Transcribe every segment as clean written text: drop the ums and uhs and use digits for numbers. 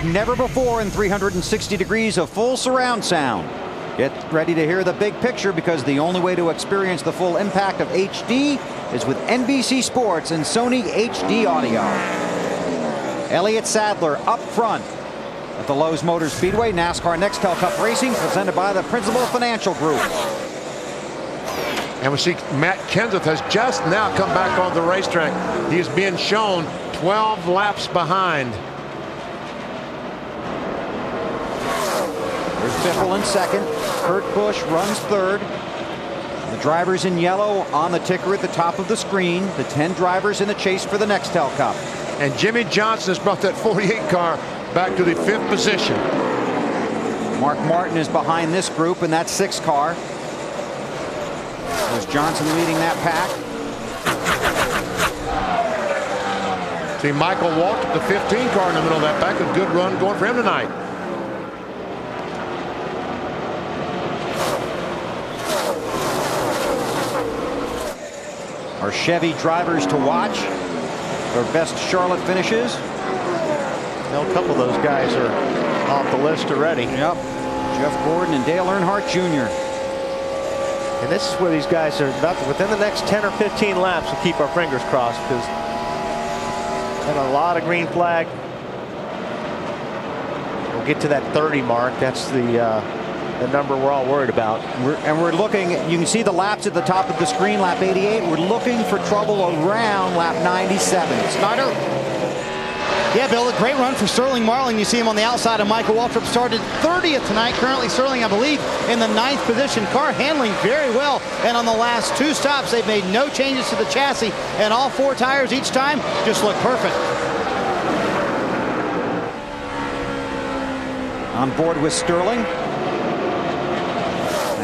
like never before in 360 degrees of full surround sound. Get ready to hear the big picture, because the only way to experience the full impact of HD is with NBC Sports and Sony HD Audio. Elliott Sadler up front at the Lowe's Motor Speedway. NASCAR Nextel Cup Racing, presented by the Principal Financial Group. And we see Matt Kenseth has just now come back on the racetrack. He is being shown 12 laps behind. There's Biffle in second. Kurt Busch runs third. The drivers in yellow on the ticker at the top of the screen. The 10 drivers in the chase for the Nextel Cup. And Jimmy Johnson has brought that 48 car back to the 5th position. Mark Martin is behind this group in that 6th car. There's Johnson leading that pack. See Michael Waltrip, the 15 car in the middle of that pack. A good run going for him tonight. Our Chevy drivers to watch. Their best Charlotte finishes. Well, a couple of those guys are off the list already. Yep. Jeff Gordon and Dale Earnhardt Jr. And this is where these guys are about within the next 10 or 15 laps. We'll keep our fingers crossed, because and a lot of green flag. We'll get to that 30 mark. That's the number we're all worried about. We're looking, you can see the laps at the top of the screen, lap 88. We're looking for trouble around lap 97. Snyder? Yeah, Bill, a great run for Sterling Marlin. You see him on the outside of Michael Waltrip. Started 30th tonight. Currently Sterling, I believe, in the 9th position. Car handling very well. And on the last 2 stops, they've made no changes to the chassis. And all 4 tires each time just look perfect. On board with Sterling.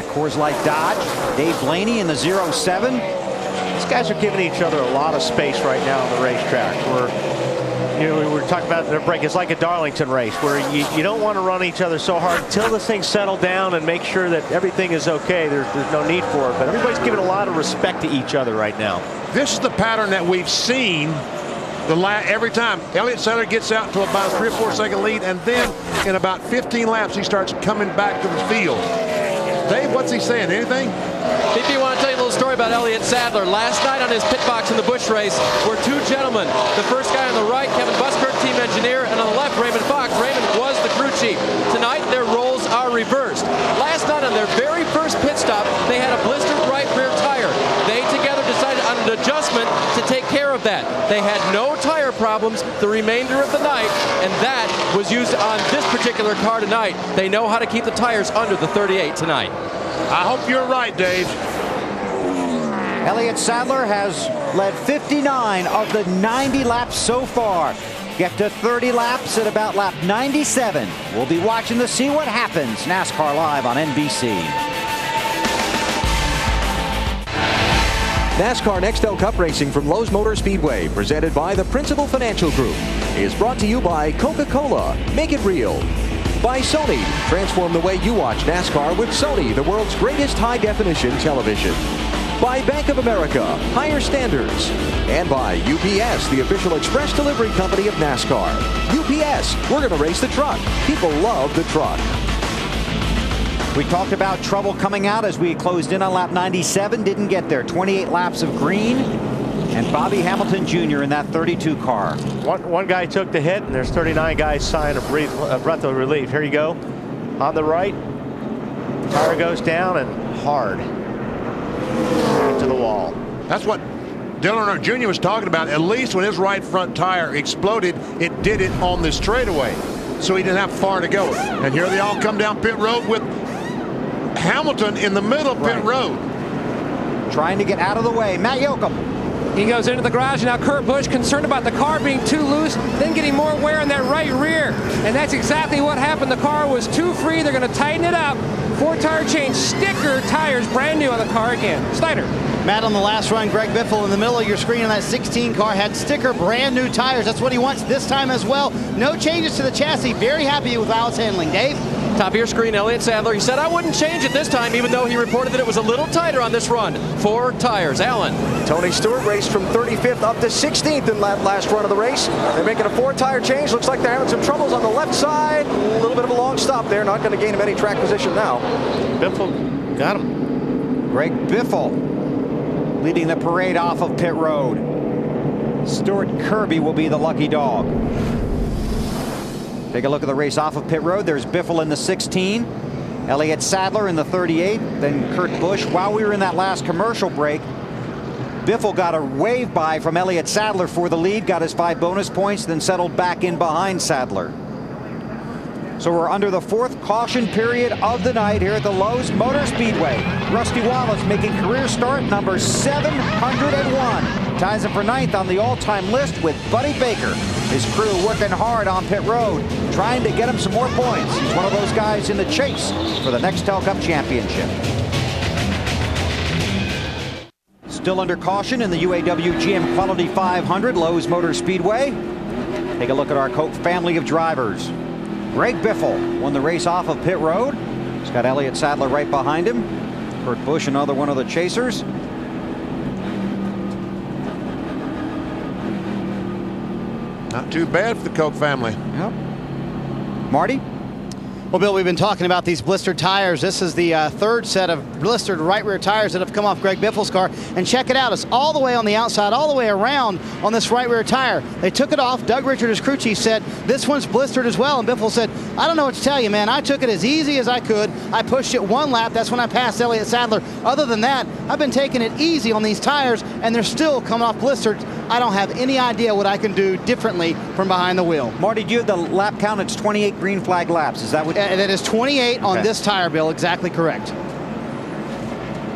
Coors Light Dodge. Dave Blaney in the 07. These guys are giving each other a lot of space right now on the racetrack. We're talking about their break. It's like a Darlington race where you don't want to run each other so hard until this thing settled down and make sure that everything is okay. There's no need for it. But everybody's giving a lot of respect to each other right now. This is the pattern that we've seen every time. Elliott Sadler gets out to about a 3 or 4 second lead, and then in about 15 laps he starts coming back to the field. Dave, what's he saying? Anything? BP, I want to tell you a little story about Elliott Sadler. Last night on his pit box in the Busch race were 2 gentlemen. The first guy on the right, Kevin Buskirk, team engineer, and on the left, Raymond Fox. Raymond was the crew chief. Tonight, their roles are reversed. Last night on their very first pit stop, they had a blistered right rear tire. They together decided on an adjustment to take care of that. They had no tire problems the remainder of the night, and that was used on this particular car tonight. They know how to keep the tires under the 38 tonight. I hope you're right, Dave. Elliott Sadler has led 59 of the 90 laps so far. Get to 30 laps at about lap 97. We'll be watching to see what happens. NASCAR Live on NBC. NASCAR Nextel Cup Racing from Lowe's Motor Speedway, presented by the Principal Financial Group, is brought to you by Coca-Cola. Make it real. By Sony. Transform the way you watch NASCAR with Sony, the world's greatest high-definition television. By Bank of America. Higher standards. And by UPS, the official express delivery company of NASCAR. UPS, we're going to race the truck. People love the truck. We talked about trouble coming out as we closed in on lap 97. Didn't get there. 28 laps of green. And Bobby Hamilton Jr. in that 32 car. One guy took the hit, and there's 39 guys sighing a breath of relief. Here you go. On the right, tire goes down and hard to the wall. That's what Dale Earnhardt Jr. was talking about. At least when his right front tire exploded, it did it on the straightaway, so he didn't have far to go. And here they all come down pit road with Hamilton in the middle of pit road. Trying to get out of the way. Matt Yoakum. He goes into the garage. Now Kurt Busch, concerned about the car being too loose, then getting more wear in that right rear. And that's exactly what happened. The car was too free. They're going to tighten it up. 4 tire change, sticker tires, brand new on the car again. Snyder. Matt, on the last run, Greg Biffle in the middle of your screen on that 16 car had sticker brand new tires. That's what he wants this time as well. No changes to the chassis. Very happy with how it's handling. Dave? Top of your screen, Elliott Sadler. He said, I wouldn't change it this time, even though he reported that it was a little tighter on this run. 4 tires. Alan. Tony Stewart raced from 35th up to 16th in that last run of the race. They're making a 4-tire change. Looks like they're having some troubles on the left side. A little bit of a long stop there. Not going to gain him any track position now. Biffle got him. Greg Biffle leading the parade off of pit road. Stuart Kirby will be the lucky dog. Take a look at the race off of pit road. There's Biffle in the 16, Elliott Sadler in the 38, then Kurt Busch. While we were in that last commercial break, Biffle got a wave by from Elliott Sadler for the lead, got his 5 bonus points, then settled back in behind Sadler. So we're under the 4th caution period of the night here at the Lowe's Motor Speedway. Rusty Wallace making career start number 701. Ties him for 9th on the all-time list with Buddy Baker. His crew working hard on pit road, trying to get him some more points. He's one of those guys in the chase for the Nextel Cup Championship. Still under caution in the UAW GM Quality 500 Lowe's Motor Speedway. Take a look at our Coke family of drivers. Greg Biffle won the race off of pit road. He's got Elliott Sadler right behind him. Kurt Busch, another one of the chasers. Not too bad for the Coke family. Yep. Marty? Well, Bill, we've been talking about these blistered tires. This is the 3rd set of blistered right rear tires that have come off Greg Biffle's car. And check it out. It's all the way on the outside, all the way around on this right rear tire. They took it off. Doug Richard, his crew chief, said, this one's blistered as well. And Biffle said, I don't know what to tell you, man. I took it as easy as I could. I pushed it 1 lap. That's when I passed Elliott Sadler. Other than that, I've been taking it easy on these tires, and they're still coming off blistered. I don't have any idea what I can do differently from behind the wheel. Marty, do you have the lap count? It's 28 green flag laps. Is that what? That is 28 on this tire, Bill. Exactly correct.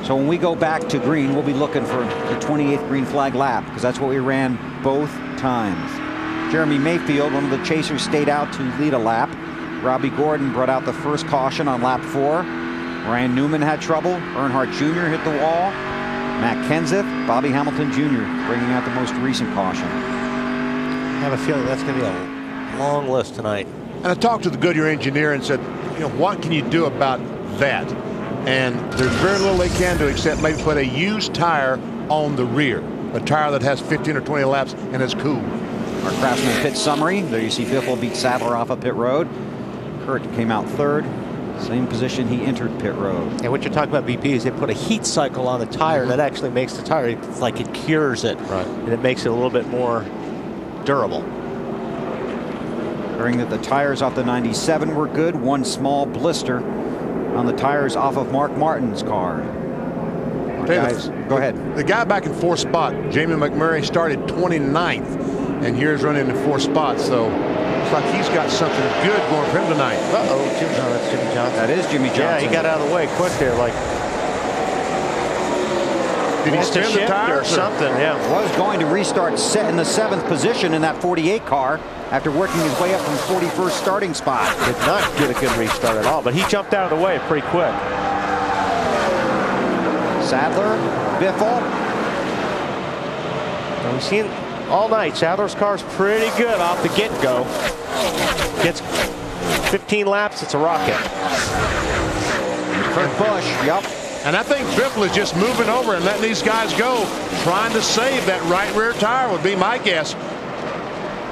So when we go back to green, we'll be looking for the 28th green flag lap, because that's what we ran both times. Jeremy Mayfield, one of the chasers, stayed out to lead a lap. Robbie Gordon brought out the first caution on lap 4. Ryan Newman had trouble. Earnhardt Jr. hit the wall. Matt Kenseth, Bobby Hamilton Jr. bringing out the most recent caution. I have a feeling that's going to be a long list tonight. And I talked to the Goodyear engineer and said, you know, what can you do about that? And there's very little they can do except maybe put a used tire on the rear. A tire that has 15 or 20 laps and is cool. Our Craftsman pit summary. There you see Biffle beat Sadler off of pit road. Kurt came out 3rd. Same position he entered pit road. And what you're talking about, BP, is they put a heat cycle on the tire that actually makes the tire, it's like it cures it. Right. And it makes it a little bit more durable. Hearing that the tires off the 97 were good. 1 small blister on the tires off of Mark Martin's car. Guys, go ahead. The guy back in 4th spot, Jamie McMurray, started 29th, and here's running in 4th spot. So looks like he's got something good going for him tonight. That's Jimmy Johnson. That is Jimmy Johnson. Yeah, he got out of the way quick there. Like, did he spin the tire or something? Yeah. Was going to restart set in the 7th position in that 48 car after working his way up from 41st starting spot. Did not get a good restart at all, but he jumped out of the way pretty quick. Sadler, Biffle. And we've seen all night, Sadler's car's pretty good off the get-go. Gets 15 laps, it's a rocket. Kurt Busch, yep. And I think Biffle is just moving over and letting these guys go, trying to save that right rear tire would be my guess.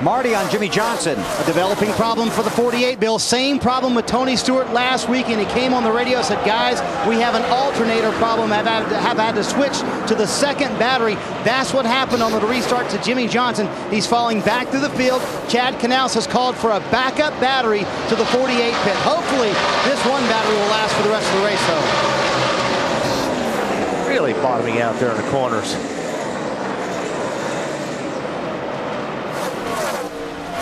Marty on Jimmy Johnson. A developing problem for the 48, Bill. Same problem with Tony Stewart last week, and he came on the radio and said, guys, we have an alternator problem. Have had to switch to the 2nd battery. That's what happened on the restart to Jimmy Johnson. He's falling back through the field. Chad Knaus has called for a backup battery to the 48 pit. Hopefully, this 1 battery will last for the rest of the race, though. Really bottoming out there in the corners.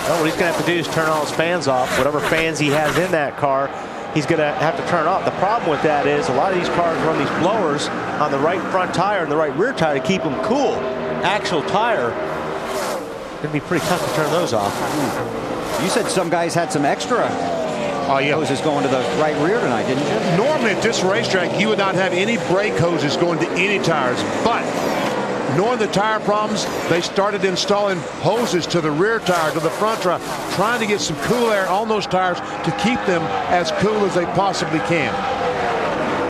Well, what he's going to have to do is turn all his fans off. Whatever fans he has in that car, he's going to have to turn off. The problem with that is a lot of these cars run these blowers on the right front tire and the right rear tire to keep them cool. Actual tire, going to be pretty tough to turn those off. You said some guys had some extra hoses going to the right rear tonight, didn't you? Normally at this racetrack, you would not have any brake hoses going to any tires, but knowing the tire problems, they started installing hoses to the rear tire, to the front tire, trying to get some cool air on those tires to keep them as cool as they possibly can.